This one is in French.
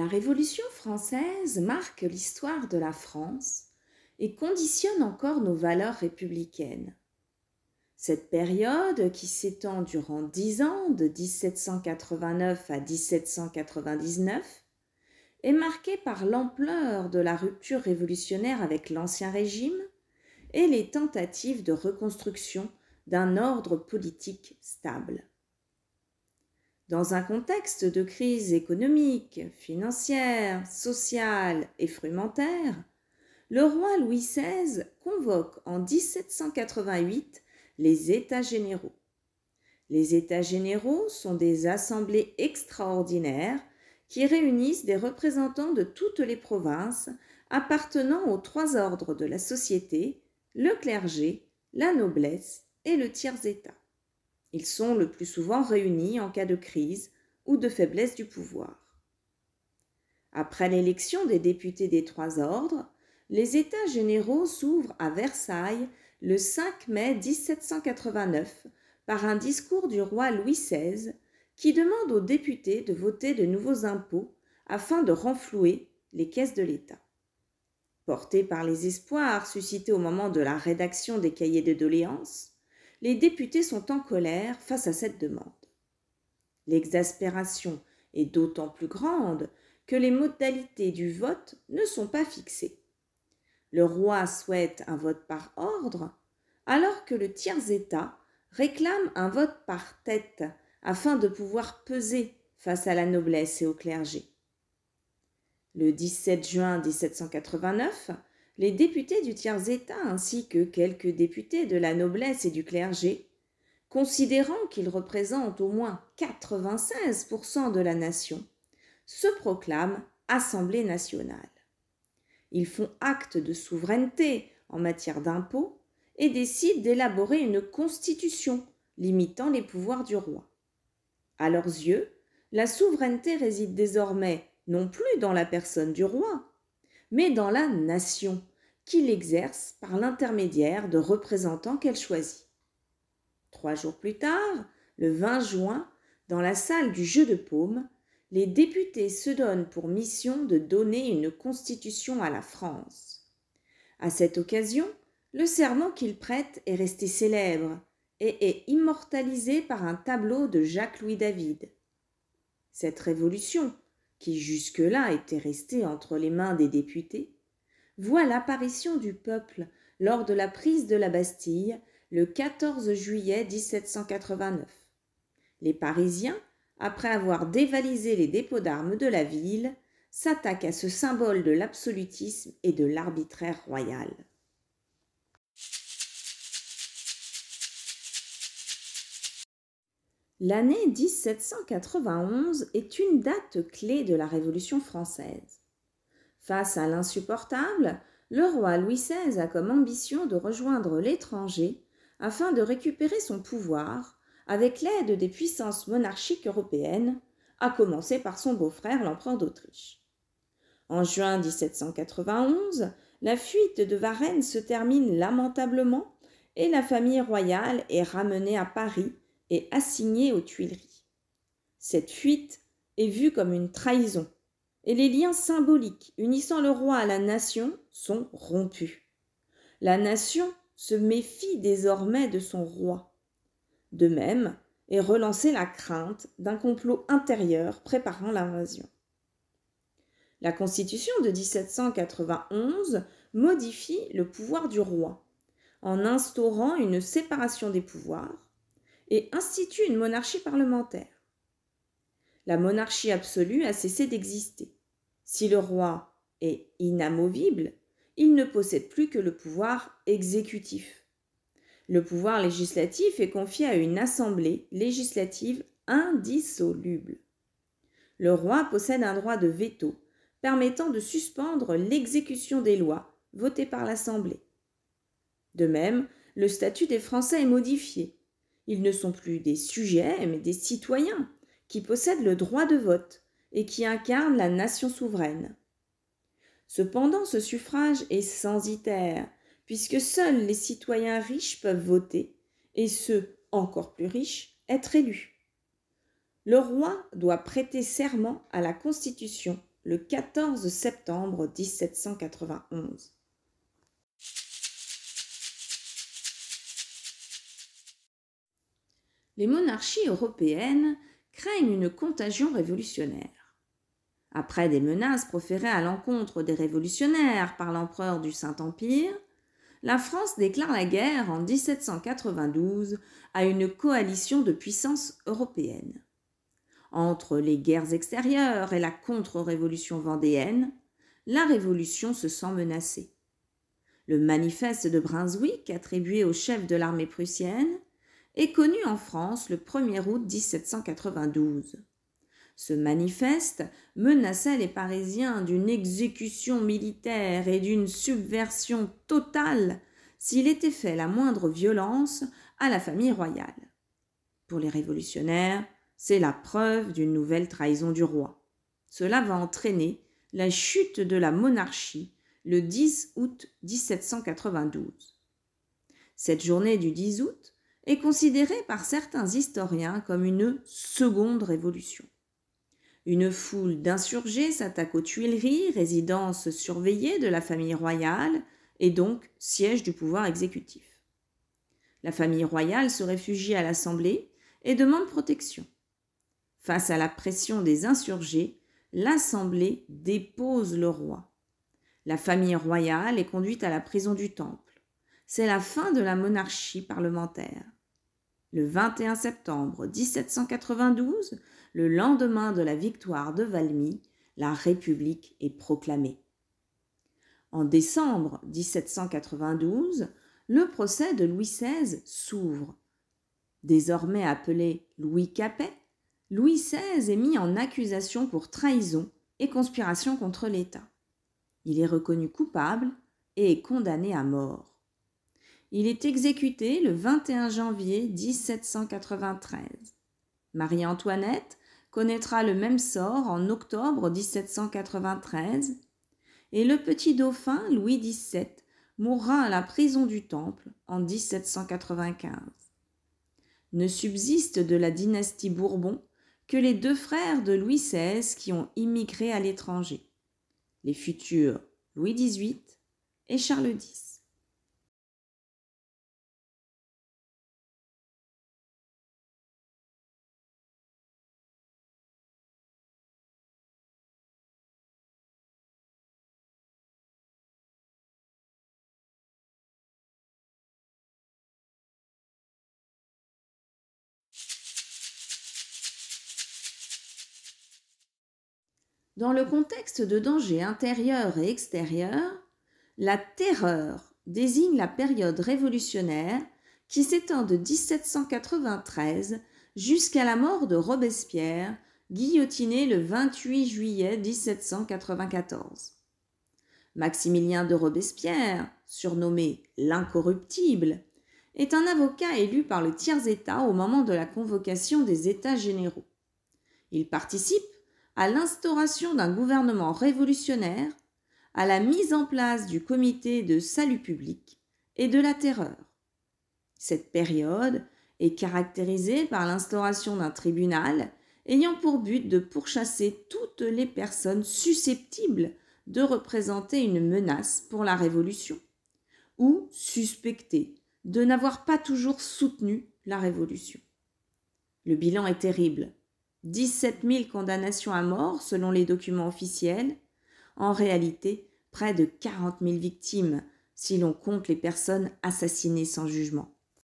La Révolution française marque l'histoire de la France et conditionne encore nos valeurs républicaines. Cette période, qui s'étend durant 10 ans, de 1789 à 1799, est marquée par l'ampleur de la rupture révolutionnaire avec l'Ancien Régime et les tentatives de reconstruction d'un ordre politique stable. Dans un contexte de crise économique, financière, sociale et frumentaire, le roi Louis XVI convoque en 1788 les États généraux. Les États généraux sont des assemblées extraordinaires qui réunissent des représentants de toutes les provinces appartenant aux 3 ordres de la société, le clergé, la noblesse et le tiers-État. Ils sont le plus souvent réunis en cas de crise ou de faiblesse du pouvoir. Après l'élection des députés des 3 ordres, les États généraux s'ouvrent à Versailles le 5 mai 1789 par un discours du roi Louis XVI qui demande aux députés de voter de nouveaux impôts afin de renflouer les caisses de l'État. Portés par les espoirs suscités au moment de la rédaction des cahiers de doléances, les députés sont en colère face à cette demande. L'exaspération est d'autant plus grande que les modalités du vote ne sont pas fixées. Le roi souhaite un vote par ordre, alors que le tiers-État réclame un vote par tête afin de pouvoir peser face à la noblesse et au clergé. Le 17 juin 1789, les députés du tiers-État ainsi que quelques députés de la noblesse et du clergé, considérant qu'ils représentent au moins 96% de la nation, se proclament Assemblée nationale. Ils font acte de souveraineté en matière d'impôts et décident d'élaborer une constitution limitant les pouvoirs du roi. À leurs yeux, la souveraineté réside désormais non plus dans la personne du roi, mais dans la nation, qui l'exerce par l'intermédiaire de représentants qu'elle choisit. 3 jours plus tard, le 20 juin, dans la salle du Jeu de Paume, les députés se donnent pour mission de donner une constitution à la France. À cette occasion, le serment qu'ils prêtent est resté célèbre et est immortalisé par un tableau de Jacques-Louis David. Cette révolution, qui jusque-là était restée entre les mains des députés, voit l'apparition du peuple lors de la prise de la Bastille le 14 juillet 1789. Les Parisiens, après avoir dévalisé les dépôts d'armes de la ville, s'attaquent à ce symbole de l'absolutisme et de l'arbitraire royal. L'année 1791 est une date clé de la Révolution française. Face à l'insupportable, le roi Louis XVI a comme ambition de rejoindre l'étranger afin de récupérer son pouvoir avec l'aide des puissances monarchiques européennes, à commencer par son beau-frère l'empereur d'Autriche. En juin 1791, la fuite de Varennes se termine lamentablement et la famille royale est ramenée à Paris et assignée aux Tuileries. Cette fuite est vue comme une trahison et les liens symboliques unissant le roi à la nation sont rompus. La nation se méfie désormais de son roi. De même est relancée la crainte d'un complot intérieur préparant l'invasion. La Constitution de 1791 modifie le pouvoir du roi en instaurant une séparation des pouvoirs et institue une monarchie parlementaire. La monarchie absolue a cessé d'exister. Si le roi est inamovible, il ne possède plus que le pouvoir exécutif. Le pouvoir législatif est confié à une assemblée législative indissoluble. Le roi possède un droit de veto permettant de suspendre l'exécution des lois votées par l'Assemblée. De même, le statut des Français est modifié. Ils ne sont plus des sujets, mais des citoyens qui possèdent le droit de vote et qui incarnent la nation souveraine. Cependant, ce suffrage est censitaire, puisque seuls les citoyens riches peuvent voter, et ceux, encore plus riches, être élus. Le roi doit prêter serment à la Constitution le 14 septembre 1791. Les monarchies européennes craignent une contagion révolutionnaire. Après des menaces proférées à l'encontre des révolutionnaires par l'empereur du Saint-Empire, la France déclare la guerre en 1792 à une coalition de puissances européennes. Entre les guerres extérieures et la contre-révolution vendéenne, la Révolution se sent menacée. Le manifeste de Brunswick, attribué au chef de l'armée prussienne, est connu en France le 1er août 1792. Ce manifeste menaçait les Parisiens d'une exécution militaire et d'une subversion totale s'il était fait la moindre violence à la famille royale. Pour les révolutionnaires, c'est la preuve d'une nouvelle trahison du roi. Cela va entraîner la chute de la monarchie le 10 août 1792. Cette journée du 10 août est considérée par certains historiens comme une seconde révolution. Une foule d'insurgés s'attaque aux Tuileries, résidence surveillée de la famille royale et donc siège du pouvoir exécutif. La famille royale se réfugie à l'Assemblée et demande protection. Face à la pression des insurgés, l'Assemblée dépose le roi. La famille royale est conduite à la prison du Temple. C'est la fin de la monarchie parlementaire. Le 21 septembre 1792, le lendemain de la victoire de Valmy, la République est proclamée. En décembre 1792, le procès de Louis XVI s'ouvre. Désormais appelé Louis Capet, Louis XVI est mis en accusation pour trahison et conspiration contre l'État. Il est reconnu coupable et est condamné à mort. Il est exécuté le 21 janvier 1793. Marie-Antoinette connaîtra le même sort en octobre 1793 et le petit dauphin Louis XVII mourra à la prison du Temple en 1795. Ne subsiste de la dynastie Bourbon que les deux frères de Louis XVI qui ont immigré à l'étranger, les futurs Louis XVIII et Charles X. Dans le contexte de danger intérieur et extérieur, la terreur désigne la période révolutionnaire qui s'étend de 1793 jusqu'à la mort de Robespierre, guillotiné le 28 juillet 1794. Maximilien de Robespierre, surnommé l'Incorruptible, est un avocat élu par le tiers-État au moment de la convocation des États généraux. Il participe à l'instauration d'un gouvernement révolutionnaire, à la mise en place du comité de salut public et de la terreur. Cette période est caractérisée par l'instauration d'un tribunal ayant pour but de pourchasser toutes les personnes susceptibles de représenter une menace pour la Révolution ou suspectées de n'avoir pas toujours soutenu la Révolution. Le bilan est terrible. 17 000 condamnations à mort selon les documents officiels, en réalité près de 40 000 victimes si l'on compte les personnes assassinées sans jugement.